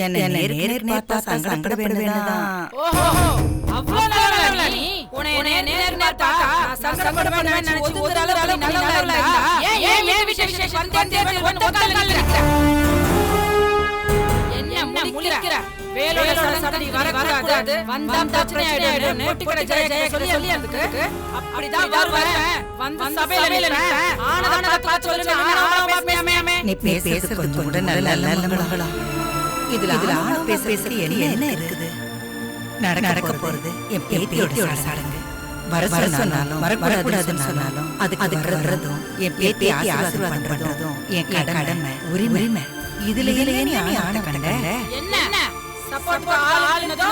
என்ன நேருக்கு பார்த்தா சங்கடப்பட வேண்டியதான். ஓஹோ அவ்வளவு நல்லவளா நீ? உன்னை நேருக்கு பார்த்தா சங்கடப்பட வேண்டாம்னு நினைச்சு ஒதுறால நல்லவளா இருந்தா ஏன் விசேஷம் வந்தே ஒத்த கால்ல நிக்கிற? என்ன முழிக்கிற? வேலோட சடடி வரக்கூடாது. வந்தா பிரச்சனை ஆயிடும்னு பொட்டிக்கடை ஜெய சொல்லி அதுக்கு அப்படிதான் வருவேன். வந்து சபையில நிப்பேன். ஆனத பார்த்து சொல்லுங்க. நீ பேசுறது கொஞ்சம் கூட நல்ல மகளா. இதுல ஆன பேசுறது என்ன இருக்குது? நடக்க போறது என் பேத்தியோட சடங்கு. வர சொன்னாலும் வரக்கூடாதுன்னு சொன்னாலும் அதுக்கு வர்றதும் என் பேத்தி ஆசீர்வாதம் பண்றதும் என் கடமை உரிமை. இதுல நீ ஆன கண்ட என்ன சப்போர்ட் ஆளுனதோ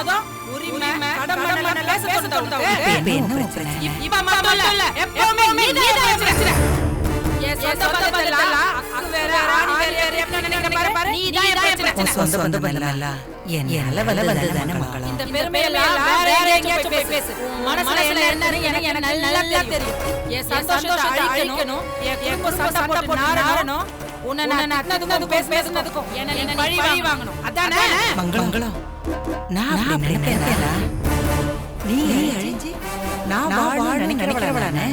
உரிமை கடமை பேச தோணுது. என்ன பிரச்சனை? இப்ப மட்டும் இல்ல எப்பவுமே நீதான் பிரச்சனை. ஏன் சொந்த பந்தல அக்கு வேற ராணி வேற என்ன நினைக்கிற பாரு. நீதான் பிரச்சனை. சொந்த பந்தல என் அளவல வந்ததானே மகளா. இந்த பெருமையெல்லாம் வேற எங்கேயாச்சும் போய் பேசு. மனசுல என்னன்னு எனக்கு நல்லா தெரியும். என் சந்தோஷத்தை அழிக்கணும். என் குடும்ப சண்டை போட்டு நாரணும். உன்னை நான் அத்தனதுக்கும் பேசுனதுக்கும் என்ன நீ பழி வாங்கணும். அதானே மங்களம். நான் அப்படி நினைக்கிறேனா? நீ அழிஞ்சி நான் வாழ நினைக்கிறவளானே.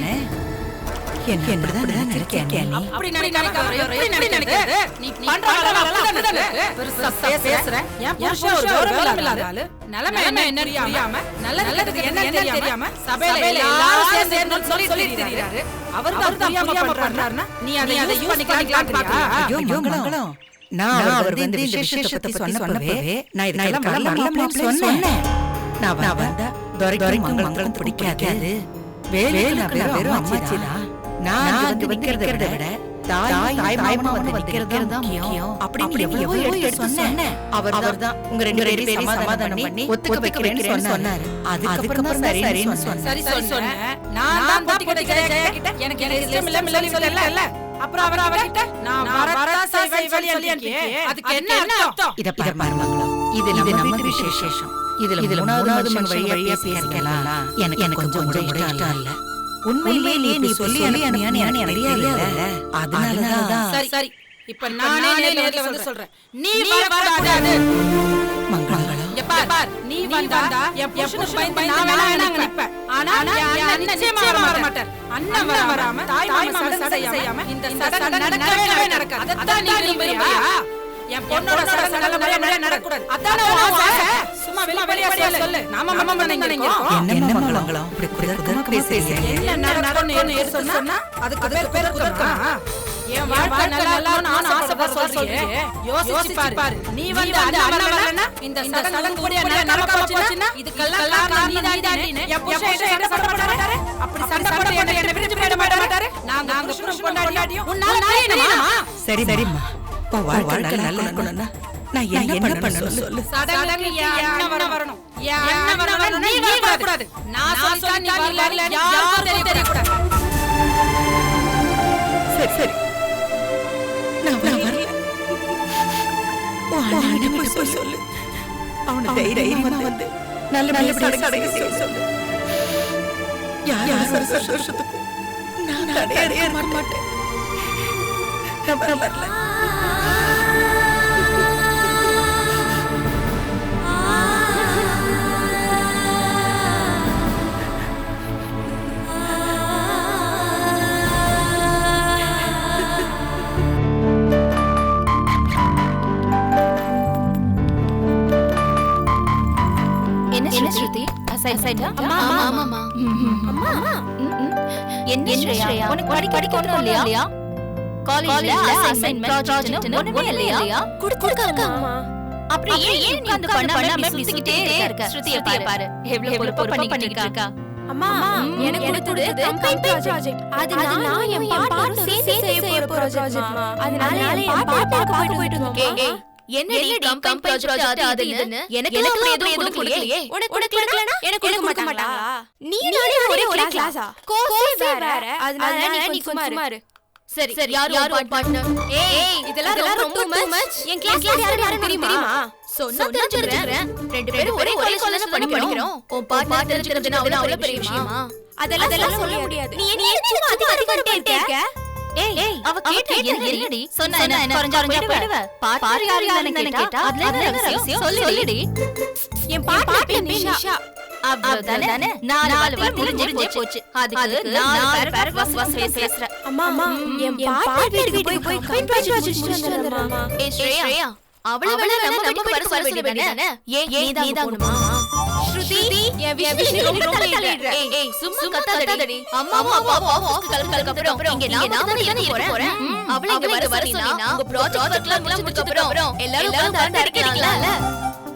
என்ன இப்படிதான் நினைக்கிறேன் நீ? அப்படி நினைக்காத. நீ பண்றவளெல்லாம் அப்படிதான் பெருசா பேசுற. என் புருஷன் ஒரு வேலை இல்லாத ஆளு. நிலைமை என்ன தெரியாம நல்லதுக்கு என்ன தெரியாம சபையில எல்லாரும் சேர்ந்து சொல்லி தெரியுறாரு. அவர்தான் புரியாம பண்றாருன்னா நீ அதை யூஸ் பண்ணிக்கலாம் பாக்குறியா? ஐயோ மங்களம். நான் அவர் வந்து விசேஷத்தை சொன்னப்பவே நான் இதெல்லாம் வரலாம்னு சொன்னேன். நான் வந்தா துரைக்கும் மங்களம் பிடிக்காது. வேலுக்கு நான் வெறும் அம்மாச்சிதான். நான் வந்து நிக்கிறத விட தாய் மாமன் நிக்கிறது தான் முக்கியம். அப்படி எவ்வளவோ எடுத்து சொன்னேன். அவர்தான் உங்க ரெண்டு பேரும் சமாதானம் பண்ணி ஒத்துக்க வைக்கிறேன்னு சொன்னாரு. அதுக்கப்புறம் தான் சரின்னு சொன்னேன். சரி சொன்னேன். நான் தான் பொட்டிக்கடை ஜெய கிட்ட எனக்கு இஷ்டம் இல்ல சொல்லல. அப்புறம் அவர்கிட்ட நான் வரதா செய்வேன் சொல்லியே. அதுக்கு என்ன அர்த்தம்? இத பாரு மங்களம். இது நம்ம விசேஷம். இதுல மூணாவது மனுஷன் வழியா பேசிக்கலாம். எனக்கு கொஞ்சம் இஷ்டம் இல்ல. உண்மையிலேயே நீ சொல்லி அனுப்பியான்னு எனக்கு தெரியல. அதனாலதான் சரி இப்ப நானே நேர்ல வந்து சொல்றேன். நீ வரக்கூடாது மங்களம். பார் நீ வந்தா என் புருஷனுக்கு பயந்து நான் வேணா நிப்பேன். ஆனா அண்ணன் நிச்சயமா வர மாட்டார். அண்ணன் வராம தாய் மாமன் சடங்கு செய்யாம இந்த சடங்கு நடக்கவே நடக்காது. அதான் நீ விரும்புறியா? என் பொண்ணோட சடங்கு நல்ல முறையா நடக்கக்கூடாது. அதானே உன் ஆசை. சும்மா வெளிப்படையா சொல்லு. நாம மாமா நினைக்கிறோம். என்ன மங்களம் இப்படி குறுக்கமா பேசுறீங்க? என்ன நடக்கணும் எடுத்து சொன்னா அதுக்கு பேர் குறுக்கமா? என் வாழ்க்கை நல்லா இருக்கணும்னு ஆசைப்பட சொல்றீங்க. யோசிச்சு பாரு. நீ வந்து அண்ணன் வரலனா இந்த சடங்கு கூட நடக்காம போச்சுனா இதுக்கெல்லாம் காரணம் நீதானே. என் புருஷன் என்ன சண்டை போடுறாரு? அப்படி சண்டை போட என்ன பிரிஞ்சு போட மாட்டாரு. நாங்க புருஷனும் கொண்டாடியும் உன்னால தெரியுமா? சரிம்மா. உன் வாழ்க்கை நல்லா இருக்கணும்னா நான் என்ன பண்ணணும் சொல்லு. சடங்குக்கு என் அண்ணன் வரணும். என் அண்ணன் வரணும். நீ வரக்கூடாது. நான் சொல்லிட்டா நீ வரல. யாரும் தெரியக்கூடாது. சரி நான் வரல. உன் அண்ணனை போய் சொல்லு. அவனை தைரியமா வந்து நல்லபடியா சடங்கு செய்ய சொல்லு. யார் சந்தோஷத்துக்கும் நான் தடையா மாட்டேன். நான் வரல. ஸ்ருதி அசைடா ஆமாமா அம்மா என்ன ஸ்ரேயா உனக்கு படிக்க ஒண்ணும் இல்லையா? காலேஜ்ல அசைன்மென்ட் ப்ராஜெக்ட் ஒண்ணுமே இல்லையா? குடுக்குறாங்க அம்மா. அப்படி ஏன் உட்கார்ந்து பண்ணாம சுத்திக்கிட்டே இருக்க? ஸ்ருதியை பாரு எவ்வளவு பொறுப்பா பண்ணிட்டு இருக்கா. அம்மா எனக்கு கொடுத்தது கம்பைன் ப்ராஜெக்ட். அது நான் என் பாட்டு சேர்த்து செய்ய போற ப்ராஜெக்ட்மா. அதனால என் பாட்டு போயிட்டு இருக்கோம். என்னடி கம்பைன் ப்ராஜெக்ட் அது இதுன்னு எனக்கு எதுவும் கொடுக்கலையே. உனக்கு கொடுக்கலனா எனக்கு கொடுக்க மாட்டாங்க. நீ ஒரே கிளாஸா? கோர்ஸ் வேற. அதனால நீ சும்மா இரு. சரி யார் பார்ட்னர்? ஏய் இதெல்லாம் ரொம்ப மச். என் கிளாஸ்ல யாரு தெரியுமா? சொன்னா தெரிஞ்சுக்கிறேன். ரெண்டு பேரும் ஒரே காலேஜ்ல படிக்கிறோம். உன் பார்ட்னர் தெரிஞ்சுக்கிறதுனா அவ்வளவு பெரிய விஷயமா? அதெல்லாம் சொல்ல முடியாது. நீ என்ன சும்மா அதிகரிட்டே இருக்க? ஏய் அவ கேட்ட என்னடி சொன்னா என்ன குறஞ்சா போய்டுவ பாரு யாரு கேட்டா அதுல என்ன ரகசியம் சொல்லுடி என் பாட்டு நிஷா அவ்வளவுதானே 4 வார்த்தை முடிஞ்சே போச்சு அதுக்கு 4 பேராகிராஃப் பேசுற அம்மா என் பாட்டு வீட்டுக்கு போய் கம்ப்ளைண்ட் ரெஜிஸ்டர் வந்துறமா ஏய் ஸ்ரேயா அவள வேணா நம்ம வீட்டுக்கு வர சொல்ல வேண்டியதானே ஏன் நீதான் போணுமா ஸ்ருதி என் விஷயம் ரொம்ப தலையிடுற ஏய் சும்மா கத்தாதடி அம்மா அப்பா ஆபீஸ்க்கு கிளம்புறதுக்கு அப்புறம் இங்க நான் தானே போறேன் அவளை இங்க வர சொன்னா உங்க ப்ராஜெக்ட் வர்க்லாம் முடிச்சதுக்கு அப்புறம் எல்லாரும் உட்கார்ந்து அடிக்கடிக்கலாம்ல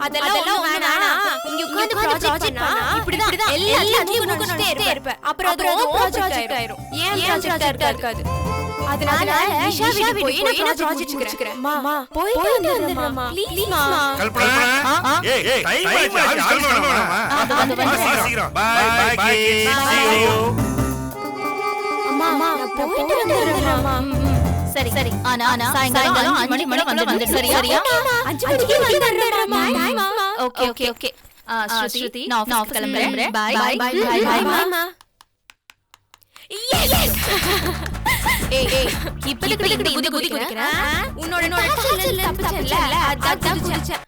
அதெல்லாம் வேணாம் இங்க உட்கார்ந்து ப்ராஜெக்ட் பண்ணா இப்படிதான் எல்லாத்தையும் முடிச்சிட்டே இருப்ப அப்புறம் அது ப்ராஜெக்ட் ஆயிரும் ஏன் ப்ராஜெக்ட் இருக்காது அதனால நிஷா வீட்டுக்கு போய் நான் ப்ராஜெக்ட் முடிச்சுக்கிறேன் அம்மா போய் வந்துறேம்மா ப்ளீஸ் மா கல்பனா ஏய் டைம் ஆச்சு ஆபீஸ் கிளம்பணுமா அது சீக்கிரம் பை பை see you அம்மா நான் போயிட்டு வந்துறேம்மா சரி ஆனா சாயங்காலம் 5 மணிக்குள்ள வந்து சரியா 5 மணிக்கு வந்துறேம்மா ஓகே ஸ்ருதி நான் ஆஃபீஸ் கிளம்புறேன் பை மாமா ஏய் இப்போதைக்கு இந்த குதி குதிக்கிறேன் உன்னோட காச்சல்ல தப்பிச்சல அதான் குதிச்சேன்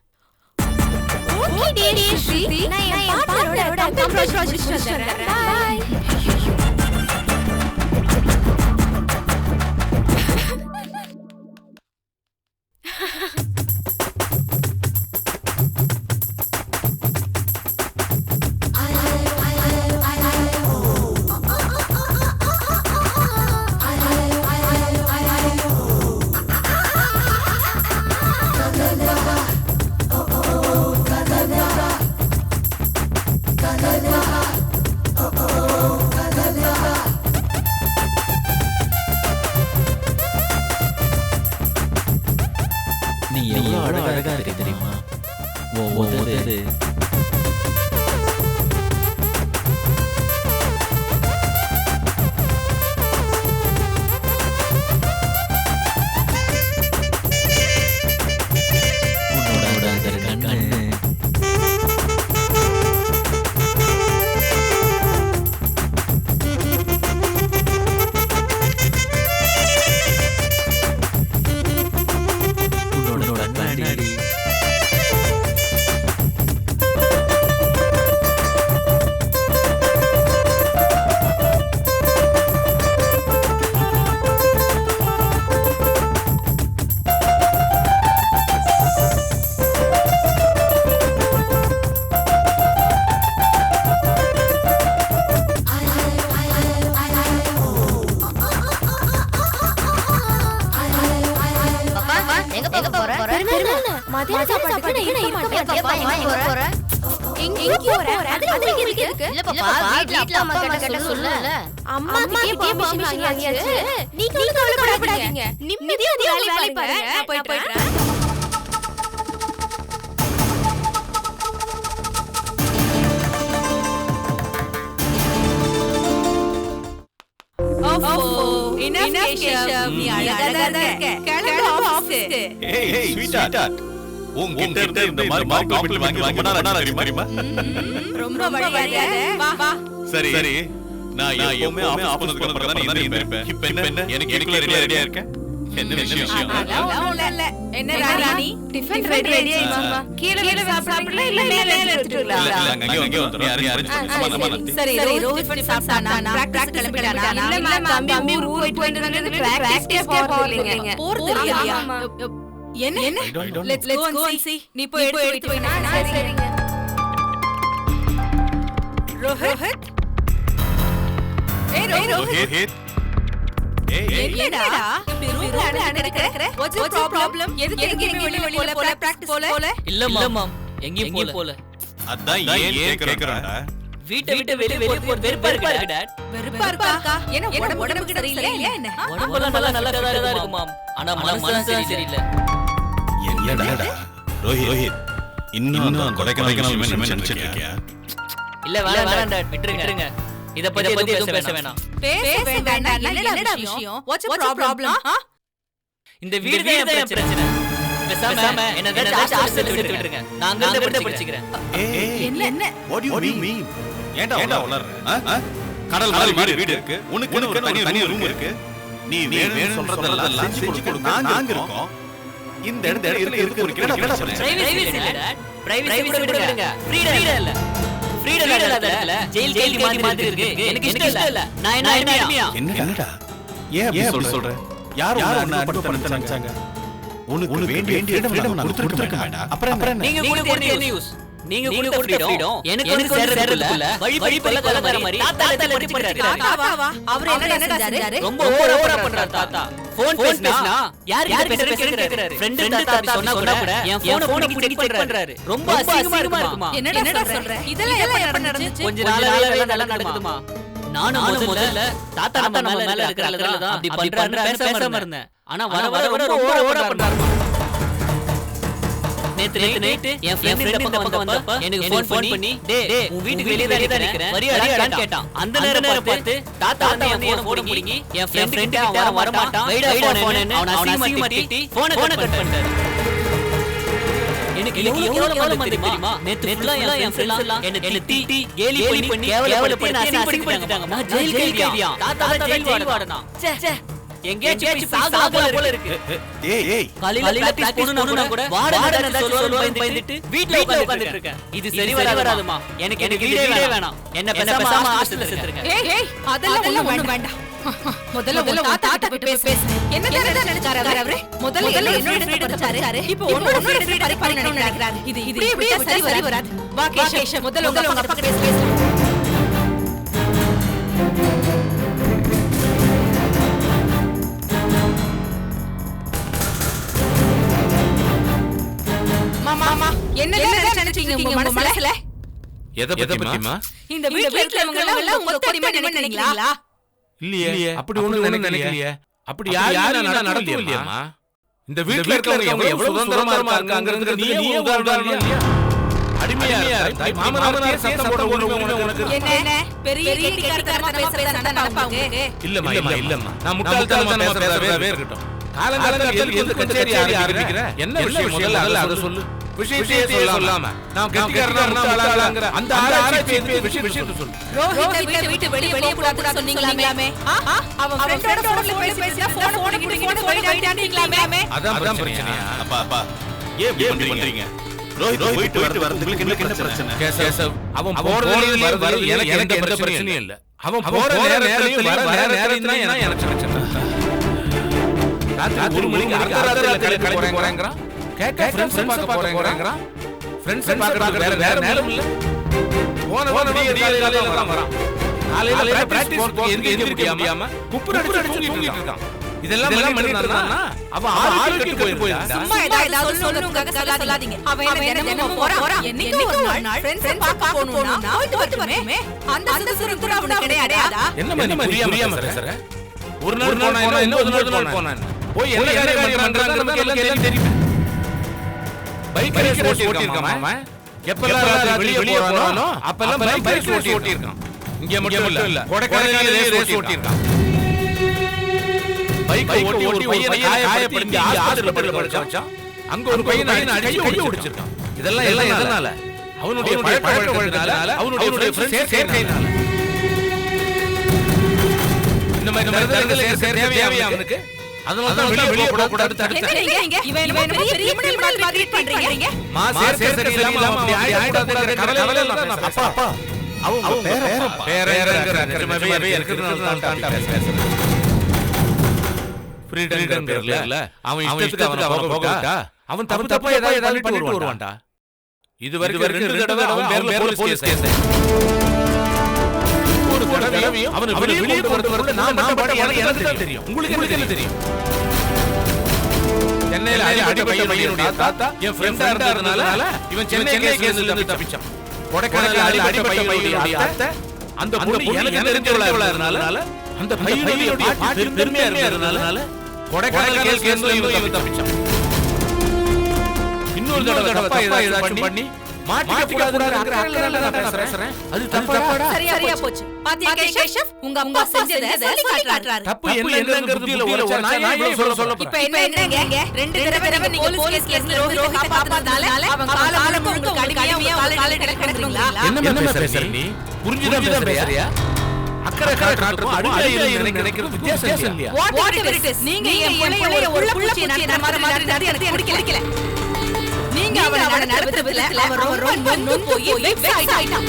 ஓகே டி ஸ்ருதி நான் என் பார்ட்னரோட கம்ப்யூட்டர் ப்ராஜெக்ட் வந்துறேன் பை நீ எவ்வளவு அழகா இருக்க தெரியுமா உதடு உன்னோட அந்த கண்ணு உன்னோட கண்ணாடி எங்க போற மதிய சாப்பாட்டுக்கு நான் இருக்க மாட்டேன் எங்க போற அது இருக்கு இல்ல பாப்பா வீட்ல அப்பா அம்மா கிட்ட சொல்லல அம்மா கிட்டே பெர்மிஷன் வாங்கியாச்சு நீங்க கவலைப்படாதீங்க நிம்மதியா வேலை பாருங்க நான் போயிடுறேன் நீ அழகா இருக்க கிளம்பு ஆபீஸ்க்கு ஏய் ஸ்வீட்டார்ட் உன்கிட்ட இருந்து இந்த மாதிரி காம்ப்ளிமெண்ட் வாங்கி ரொம்ப நாளா தெரியுமா ரொம்ப மரியாதை வா சரி நான் எப்பவுமே ஆபீஸ் போனதுக்கு அப்புறம் தான் நீ இருப்பேன் இப்போ என்ன எனக்கு ரெடியா இருக்க என்ன விஷயம் இல்ல என்ன ராணி டிஃபன் ரெடி ஆயிடுச்சு கீழ சாப்பிடல இல்ல மேல எடுத்துட்டீங்களா இல்ல அங்க வந்து நீ அரேஞ்ச் பண்ணி சரி ரோஹித் டிஃபன் சாப்பிட்டானா பிராக்டிஸ் கிளம்பிட்டானா இல்ல தம்பி ஊருக்கு போயிட்டு வந்தது பிராக்டிஸ்க்கே போறீங்க போறது இல்லையா என்ன லெட்ஸ் கோ அண்ட் see நீ போய் எடுத்து வை நான் சரிங்க ரோஹித் ரோஹித் என்னடா இப்படி ரூம்ல அடக்கிற வாட்ஸ் தி ப்ராப்ளம் எதுக்கு நீங்க வெளிய போல பிராக்டிஸ் போல இல்ல மாம் எங்கேயும் போல அதான் ஏன் கேக்குறடா வீட்டை வெளிய போறது வெறுப்பா இருக்கு டாட் வெறுப்பா இருக்கா என்ன உடம்புக்கு சரியில்லையா என்ன உடம்பெல்லாம் நல்லா தான் இருக்கு மாம் ஆனா மனசு சரியில்லை என்னடா ரோஹித் இன்னும் கொடைக்கானல் நினைச்சிட்டு இருக்கியா இல்ல வேணாம் டாட் விட்டுருங்க இத பத்தி எதுவும் பேச வேணாம் பேச வேண்டாம் என்னடா விஷயம் வாட்ஸ் தி ப்ராப்ளம் இந்த வீடு தான் பிரச்சனை பேசாம என்ன ஹாஸ்டல்ல சேர்த்து விட்டுருங்க நான் அங்க படிச்சுக்கிறேன் என்ன வாட் யூ மீன் ஏன்டா உளறற கடல் மாதிரி வீடு இருக்கு உனக்கு ஒரு தனி ரூம் இருக்கு நீ வேணும் சொல்றதெல்லாம் செஞ்சு கொடுக்க நாங்க இருக்கோம். இந்த இடத்துல இருக்கு ஒரு கிட்ட பிரச்சனை. பிரைவசி இல்ல டாட். பிரைவசி கூட விடுங்க. ஃப்ரீடம் இல்ல. ஃப்ரீடம் இல்ல. ஜெயில் மாதிரி இருக்கு. எனக்கு இஷ்டம் இல்ல. நான் என்ன அடிமையா? என்னடா? ஏன் அப்படி சொல்ற? யார் உன்னை அனுப்ப பண்ண நினைச்சாங்க? உனக்கு வேண்டிய ஃப்ரீடம் நான் கொடுத்திருக்க வேண்டாம். அப்புறம் நீங்க கொடுத்த என்ன யூஸ்? நீங்க கொடுத்த ஃப்ரீடம் எனக்கு சேர்றதுக்குள்ள வழி கொல்ல மாதிரி தாத்தா படிச்சு பண்றாரு. தாத்தாவா? அவர் என்னடா செஞ்சாரு? ரொம்ப ஓவரா பண்றாரு தாத்தா. போன் பேசினா யார் பேசுறேன்னு கேக்குறாரு. ஃப்ரெண்ட் தாத்தா சொன்னா கூட என் போனை பிடிச்சி செக் பண்றாரு. ரொம்ப அசிங்கமா இருக்குமா? என்னடா சொல்ற? இதெல்லாம் எப்ப நடந்துச்சு? கொஞ்ச நாளாவே நல்லா நடக்குதுமா. நானும் முதல்ல தாத்தா நம்ம மேல இருக்கிற அக்கறையில தான் அப்படி பண்றாருன்னு பேசாம இருந்தேன். ஆனா வர ரொம்ப ஓவரா பண்றாருமா. நேத்து நைட் என் ஃப்ரெண்ட் இந்த பக்கம் வந்தப்ப எனக்கு ஃபோன் பண்ணி டேய் உன் வீட்டுக்கு வெளிய தான் நிக்கிறேன் வரியாடான்னு கேட்டான். அந்த நேரம் பார்த்து தாத்தா வந்து என் போன் புடிங்கி என் ஃப்ரெண்ட் கிட்ட அவன் வர மாட்டான் வைடா போன்னு அவன அசிங்கமா திட்டி போனை கட் பண்ணிட்டாரு. எனக்கு எவ்வளவு தெரியுமா? நேத்து ஃபுல்லா என் ஃப்ரெண்ட்ஸ் எல்லாம் என்ன திட்டி கேலி பண்ணி கேவலப்படுத்தி நான் அசிங்கப்படுத்திட்டாங்க. நான் ஜெயில் கைதியா? தாத்தா ஜெயில் வாடனா? ச்சே எங்கேயாச்சும் சாகல போல இருக்கு. ஏய் காலையில பிராக்டீஸ் பண்ணனும்னா கூட வார்டன் சொல்லுவாரு பயந்துட்டு வீட்ல உட்கார்ந்துட்டு இருக்கேன். இது சரி வராதுமா. எனக்கு வீடே வேணாம். என்ன பேசாம ஹாஸ்டல்ல சேர்த்துருங்க. ஏய் அதெல்லாம் ஒண்ணு வேண்டாம். முதல்ல தாத்தா கிட்ட பேசு. என்ன நினைச்சாரு அவரே? முதல்ல என்னோட ஃப்ரீடம் பறிச்சாரு. இப்போ உன்னோட ஃப்ரீடம் பறிக்கணும்னு நினைக்கிறாரு. இது இப்படியே சரி வராது. வா கேஷவ் முதல்ல உங்க அப்பா கிட்ட பேசு. மாமா என்ன நினைச்சீங்க உங்க மனசுல? எதை பத்திமா? இந்த வீட்ல இருக்கவங்க எல்லாம் உங்க கொடிமா நினைக்கிறீங்களா? இல்லையே, அப்படி ஒண்ணும் நினைக்கலையே. அப்படி யாரும் நடக்கலையேம்மா. இந்த வீட்ல இருக்கவங்க எவ்வளவு சுதந்திரமா இருக்காங்கங்கறது நீயே உதாரணம் இல்லையா? அடிமையா இருந்தா மாமனார் சத்தம் போட உரிமை உனக்கு என்ன பெரிய கெட்டிக்காரத்தனமா பேசுறதா நடப்பாங்க? இல்லம்மா நான் முட்டாள்தனமா பேசுறதே இருக்கட்டும். காலங்காலத்துல எந்த கச்சேரி ஆரம்பிக்கிற என்ன விஷயம் முதல்ல அத சொல்லு. விஷயத்தையே சொல்லாம நான் கெட்டிக்காரனா முட்டாளாங்கற அந்த ஆராய்ச்சி விஷயத்தை சொல்லு. ரோஹித் வீட்டு வெளிய போடாத சொன்னீங்களாமே. அவன் ஃப்ரெண்டோட போன்ல பேசினா போன் போயிடாதீங்களாமே. அதான் பிரச்சனையா? அப்பா ஏன் இப்படி பண்றீங்க? ரோஹித் போயிட்டு வரதுக்கு என்ன பிரச்சனை? கேசவ் அவன் போறதுலயும் வரது எனக்கு எந்த பிரச்சனையும் இல்ல. அவன் போற நேரத்துலயும் வர நேரத்துல தான் எனக்கு பிரச்சனை. ராத்திரி 1 மணிக்கு அர்த்தராத்திரில கிளம்பி போறேங்கறான். கேக்க ஃப்ரெண்ட்ஸ் பார்க்க போறேங்கறான். ஃப்ரெண்ட்ஸ் பார்க்கறதுக்கு வேற நேரம் இல்ல. போன விடியல தான் வரான். காலையில பிராக்டீஸ் போறதுக்கு எந்திரிக்க முடியாம குப்புற அடிச்சு தூங்கிட்டு இருக்கான். இதெல்லாம் பண்ணிட்டு இருந்தானா அவன் ஆரோக்கியம் கெட்டு போயிடுறான். சும்மா ஏதாவது சொல்லணும்ங்கக சொல்லாதீங்க. அவன் தினமும் போறான். என்னைக்கு ஒரு நாள் ஃப்ரெண்ட்ஸ் பார்க்க போணும்னா போயிட்டு வரட்டுமே. அந்த சுருக்குற அவனுக்கு கிடையாதா? என்ன புரியாம பேசுற? ஒரு நாள் போனா என்ன ஒரு நாள் போனா போய் என்ன காரியம் பண்றாங்கன்னு நமக்கு எல்லாம் தெரியும். பைக் ரேஸ் ஓட்டிருக்கான் அவன். எப்பெல்லாம் வெளிய போறானோ அப்பெல்லாம் பைக் ரேஸ் ஓட்டிருக்கான். இங்க மட்டும் இல்ல கொடைக்கானல்ல ரேஸ் ஓட்டிருக்கான். பைக் ஓட்டி ஒரு பையனை காயப்படுத்தி ஹாஸ்பிடல்ல படுக்க வச்சான். அங்க ஒரு பையனை அடிச்சு கை ஒடிச்சிருக்கான். இதெல்லாம் எதனால? அவனுடைய பழக்க வழக்கத்தினால, அவனுடைய ஃப்ரெண்ட்ஸ் சேர்க்கையினால. இந்த மாதிரி தேவையா அவனுக்கு? அதனால தான் வெளிய போக கூடாது தடுத்தேன். இவன் பெரிய கிரிமினல் மாதிரி ட்ரீட் பண்றீங்க. சேர்க்கை சரியில்லாம அப்படி ஆயிடக்கூடாதுங்கிற கவலையில நான் பேசுறேன். அப்பா அவங்க பேரங்கிற நிஜமாவே இருக்கிறதுனால தான் பேசுறேன். ஃப்ரீடம் பேர்ல அவன் இஷ்டத்துக்கு அவன் போகட்டா. அவன் தப்பா ஏதாவது பண்ணிட்டு வருவான்டா. இது வரைக்கும் 2 தடவை அவன் பேர்ல போலீஸ் கேஸ். ஒரு தடவையும் அவன் வெளிய கொண்டு வரது நான் பாட்டு எனக்கு தான் தெரியும். உங்களுக்கு என்ன தெரியும்? சென்னையில அடிபட்ட பையனுடைய தாத்தா என் ஃப்ரெண்டா இருந்ததனால இவன் சென்னை கேஸ்ல இருந்து தப்பிச்சான். கொடைக்கானல்ல அடிபட்ட பையனுடைய தாத்தா அந்த பொண்ணு எனக்கு தெரிஞ்சவளா இருந்ததனால அந்த பையனுடைய பாட்டி பெருமையா இருந்ததனால கொடைக்கானல் கேஸ்ல இருந்து தப்பிச்சான். இன்னொரு தடவை ஏதாச்சும் பண்ணி மாட்டிக்க கூடாதுங்கற அக்கறையில நான் பேசுறேன். அது தப்பாடா? சரியா போச்சு. பாத்தியா கேஷவ் உங்க அப்பா செஞ்சத சொல்லி காட்டுறாரு. தப்பு என்னங்கறது புத்தியில உடைச்சா நான் ஏன் சொல்ல போறேன்? இப்போ என்னங்க 2 தடவை நீங்க போலீஸ் கேஸ்ல ரோஹித் காப்பாத்துறதால அவன் கால முழுக்க உங்களுக்கு அடிமையா காலையில கிடக்குறீங்களா? என்ன பேசுற நீ? புரிஞ்சுதான் பேசுறியா? அக்கறை காட்டுறதுக்கும் அடிமையா நினைக்கிறது வித்தியாசம் இல்லையா? Whatever it is, நீங்க என் பிள்ளைய ஒரு புள்ளப்பூச்சி நடத்துற மாதிரி நடத்தி எனக்கு பிடிக்கல. நீங்க அவனை நடத்துற விதத்துல அவன் ரொம்ப நொந்து போய் வெக்ஸ் ஆயிட்டான்.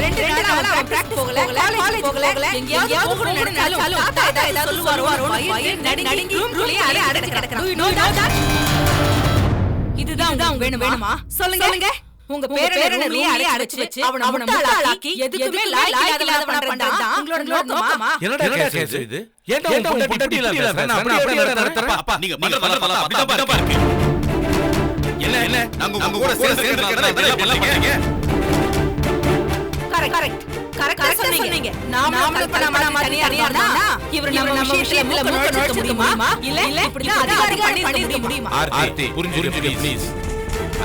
2 நாளா அவன் பிராக்டிஸ் போகல, காலேஜ் போகல, எங்கேயாவது கூட நடந்தாலும் தாத்தா ஏதாவது சொல்லுவாரோன்னு பையன் நடுங்கி ரூம்லயே அடைச்சு கிடக்குறான். You know that? இதுதான் உங்களுக்கு வேணுமா? சொல்லுங்க. உங்க பேரனை ரூம்லயே அடைச்சு வச்சு அவனை முட்டாளாக்கி எதுக்குமே லாயக்கில்லாதவனா பண்றதா உங்களோட நோக்கமா? என்னடா கேஸ் இது? ஏன்டா உன் பொண்டாட்டி இல்ல பேசுற? நான் அப்படியே நடத்துறேன். அப்பா நீங்க அப்படிதான் இருக்கு. என்ன நாங்க உங்க கூட சேர்ந்து எல்லாம் பண்ணீங்க. கரெக்ட் சொன்னீங்க. நாம பண்ணாம தனியா இருந்தா இவர் நம்ம விஷயத்துல மூக்க நுழைக்க முடியுமா? இல்ல இப்படி அதிகாரம் பண்ணிருக்க முடியுமா? ஆர்த்தி புரிஞ்சுக்க ப்ளீஸ்.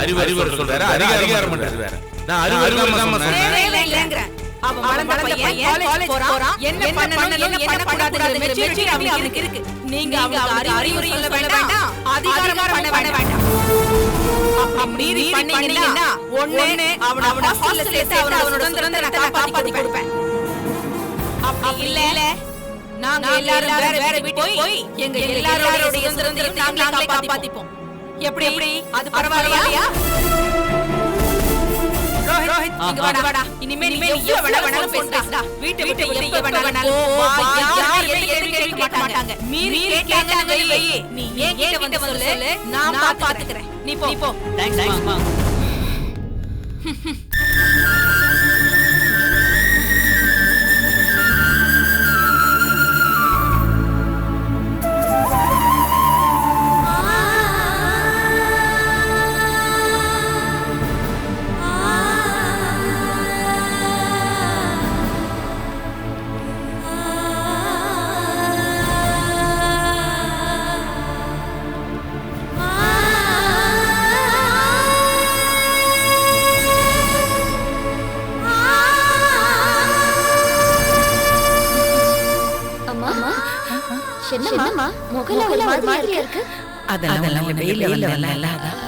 அறிவு சொல்றாரு, அதிகாரம் பண்றது வேற. நான் அறிவு தான் சொல்றேன். அவன் வளர்ந்த பையன் காலேஜ் போறான். என்ன பண்ணணும் என்ன பண்ணக்கூடாதுங்கிற மெச்சூரிட்டி அவனுக்கு இருக்கு. நீங்க அவனுக்கு அறிவுரை சொல்ல வேண்டாம், அதிகாரம் பண்ண வேண்டாம். அப்படி பண்ணீங்கன்னா ஒண்ணு அவன ஹாஸ்டல்ல சேர்த்து அவனோட சுதந்திரத்தை நான் காப்பாத்தி கொடுப்பேன். அப்படி இல்ல நாங்க எல்லாரும் வேற வீட்டுக்கு போய் எங்க எல்லாரோட சுதந்திரத்தையும் நாங்களே காப்பாத்திப்போம். எப்படி அது பரவாயில்லையா? ரோஹித் இங்க வாடா. இனிமே நீ எவ்வளவு வேணாலும் பேசுடா. வீட்டை விட்டு எப்ப வேணாலும் போ. யாரும் எதுவும் கேட்க மாட்டாங்க. மீறி கேட்டாங்க வெயி. நீ ஏன் கிட்ட வந்து சொல்லு, நான் பாத்துக்கறேன். நீ போ. தேங்க்ஸ் மா. என்னம்மா முகல ஒரு மாதிரியா இருக்கு? அதெல்லாம் வெயில்ல வந்தல்ல அதான்.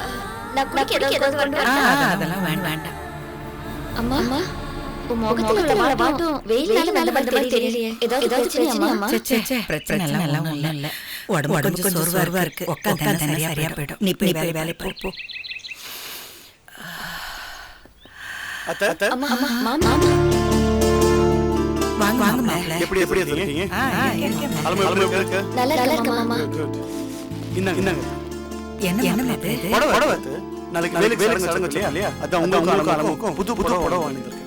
நான் குடிக்க ஏதாவது கொண்டு வா. அதெல்லாம் வேண்டாம். அம்மா உன் முகத்துல உள்ள வாட்டும் வெயில்ல நல்ல மாதிரி தெரியலையே. ஏதாவது பிரச்சனையாம்மா? பிரச்சனை எல்லாம் ஒண்ணும் இல்ல. உடம்பு கொஞ்சம் சோர்வா இருக்கு. உட்கார்ந்தா சரியா போய்டும். நீ போய் வேலை போ. அத்தை அம்மா மாமா வாங்க மாப்ள. எப்படி இருக்கீங்க? அலமே எப்படி இருக்கு? நல்லா இருக்க மாமா. என்னங்க என்ன மாப்ள இது? புடவை நாளைக்கு வேலைக்கு சடங்கு இல்லையா? அதான் உங்களுக்கு அலமுக்கும் புது புடவை வாங்கிருக்கேன்.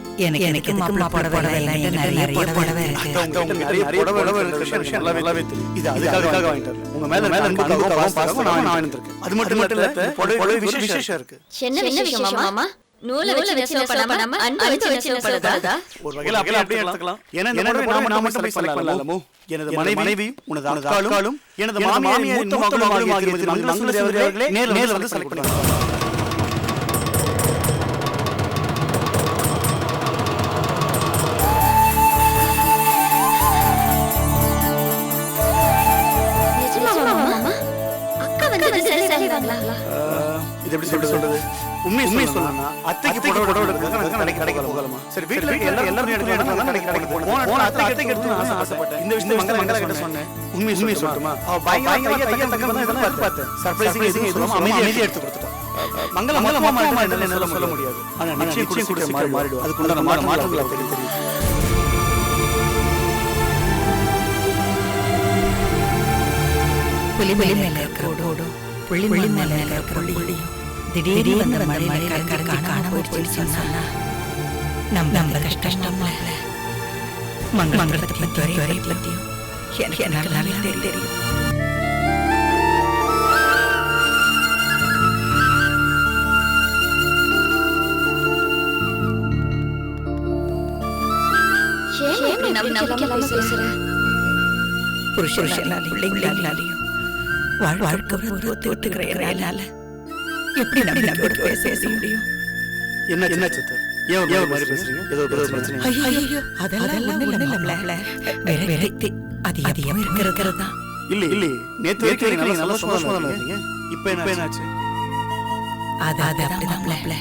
எனக்கு மாப்ள புடவை எல்லாம் நிறைய புடவை இருக்கு. உங்களுக்கு நிறைய புடவை இருக்கிற விஷயம் நல்லாவே தெரியும். இது அதுக்காக வாங்கிட்டு வரேன். உங்க மேல அன்புக்காக பாசமா நான் வாங்கிட்டு இருக்கேன். அது மட்டும் இல்ல புடவை விசேஷம் இருக்கு. என்ன விஷயம் மாமா? நூலை வச்சு பண்ணாம அன்பு வச்சு பண்ணதா? ஒரு வகையில அப்படியே எடுத்துக்கலாம். ஏன்னா இந்த புடவை நாம செலக்ட் பண்ணலாமோ? எனது மனைவியும் உனது அக்காளும் எனது மாமியாரின் மூத்த மகளும் ஆகிய மங்களசுந்தரி அவர்களே நேர்ல வந்து செலக்ட் பண்ணுவாங்க. இது எப்படி சொல்றது? உண்மை சொல்லணும்னா அத்தைக்கு புடவை எடுக்கிறதுக்கு கடைக்கு போகலாமா? சரி வீட்ல எல்லாரும் எடுக்கலாம் கடைக்கு போன அத்தைக்கு எடுத்து நான் ஆசைப்பட்டேன். இந்த விஷயம் மங்கள கிட்ட சொன்னேன். உண்மை சொல்லட்டுமா? அவ பயங்கர கைய தக்க இதெல்லாம் எதிர்பார்த்தேன். சர்ப்ரைசிங் எதுவும் சொல்லாம அமைதியா எடுத்து கொடுத்துட்டான். மங்களமா என்ன சொல்ல முடியாது. ஆனா நிச்சயம் கூட மாறிடும். அதுக்குள்ள மாற்றங்களை தெரியும். புலி மேல இருக்கிற ஓடும் புள்ளி மேல இருக்கிற புள்ளியும் திடீர்னு வந்த மழையில கரைஞ்சு காணாம போயிடுச்சு சொன்னா நம்ம கஷ்டமா இல்ல. மங்களத்தை பத்தியும் எனக்கு நல்லாவே தெரியும். புருஷனாலையும் பிள்ளைங்களாலையும் வாழ்க்கை ஒத்துக்கிற என்னால எப்படி நம்பிக்கையோட பேச முடியும்? என்ன சித்த? ஏன் மாதிரி பேசுறீங்க? ஏதோ பிரச்சனை? ஐயோ அதெல்லாம் ஒண்ணும் இல்ல. வெரைட்டி அது எதையும் இருக்கிறது தான். இல்ல நேத்து வரைக்கும் நீங்க நல்லா சந்தோஷமா இருந்தீங்க. இப்போ என்னாச்சு? அது அப்படிதான் மாப்ள.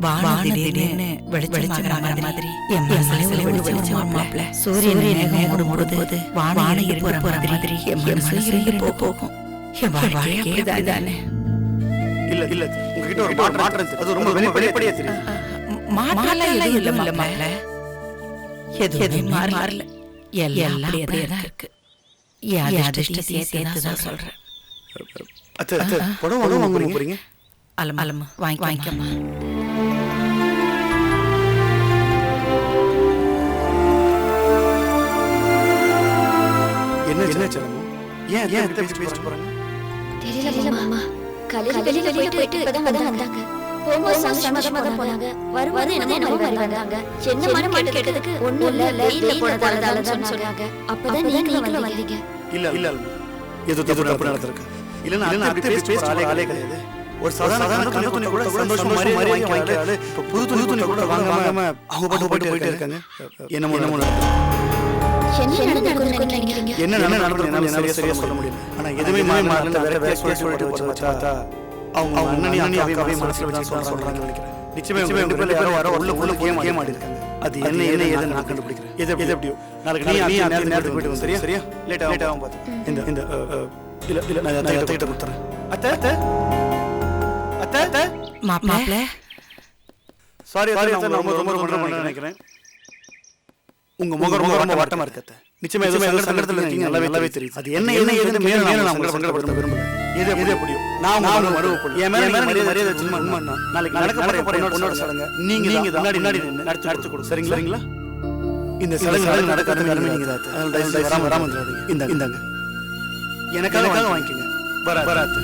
வானதிலேன்னு வெளிச்சமாகற மாதிரி என் மனசுல வெளிச்சம் மாப்ள. சூரியன் மேகம் மூடும்போது வானம் இருண்டு போற மாதிரி என் மனசு இருண்டு போகும். என் வாழ்க்கை அப்படிதானே. இல்ல இல்ல உங்ககிட்ட ஒரு மாற்றம் தெரியுது. அது ரொம்ப வெளிப்படையா தெரியுது. மாற்றலாம் எதுவும் இல்ல மாப்ள. எதுவுமே மாறல. எல்லாம் அப்படியே தான் இருக்கு. என் அதிர்ஷ்டத்தையே சேர்த்துதான் சொல்றேன். அத்தை அத்தை புடவை வாங்க போறீங்க? அலம வாங்கிக்கம்மா. என்ன செல்லமோ? ஏன் ஏன் பேச்சு போறாங்க? தெரியல மாமா. வெளியில போயிட்டு இப்பதான் வந்தாங்க. போகும்போது சந்தோஷமா தான் போனாங்க. வருவாரு என்னமோ வந்தாங்க. என்னமான கேட்டதுக்கு ஒண்ணும் இல்ல வெயில்ல போனதால தான் சொன்னாங்க. அப்பதான் நீங்களும் வந்தீங்க. இல்ல இல்ல ஏதோ தப்பு நடந்திருக்கு. இல்லன்னா அத்தை பேச்சு ஆளே கிடையாது. ஒரு சாதாரண கண்ணு துணி கூட சந்தோஷமா மாதிரி வாங்கிக்கிறாரு. இப்ப புது துணி கூட வாங்காம அவங்க போயிட்டு இருக்காங்க. என்னமோ என்ன நடக்குதுன்னு சரியா சொல்ல முடியல. ஆனா எதுவுமே மாறல. வேற சொல்லிட்டு பார்த்தா அவங்க அண்ணனையும் மனசுல வச்சு சொல்றாங்க நினைக்கிறேன். நிச்சயமா உங்க யாரோ உள்ள கேம் ஆடி இருக்காங்க. அது என்ன ஏதுன்னு நான் கண்டுபிடிக்கிறேன். எது எப்படியோ நாளைக்கு நீ நேரத்துக்கு போயிட்டு வந்து சரியா லேட் ஆகும் பார்த்து இந்த இல்ல நான் அத்தைகிட்ட கொடுத்துறேன். அத்தை மாப்ள சாரி நான் ரொம்ப நினைக்கிறேன். உங்க முகம் ரொம்ப வட்டமா இருக்கு அத்தை. நிச்சயமா ஏதோ சங்கடத்துல இருக்கீங்க. நல்லாவே தெரியுது. அது என்ன ஏதுன்னு மேல நான் சங்கடப்படுத்த விரும்பல. எது எப்படியோ நான் மறுவு போடு. என் மேல மரியாதை சும்மா உண்மைன்னா நாளைக்கு நடக்க போற பொண்ணோட சடங்கு நீங்க முன்னாடி நின்னு நடத்தி கொடு. சரிங்களா? இந்த சடங்கு நடக்காத நீங்க தான். அதனால வராம வந்துடாதீங்க. இந்தாங்க எனக்காக வாங்கிக்கங்க. வராது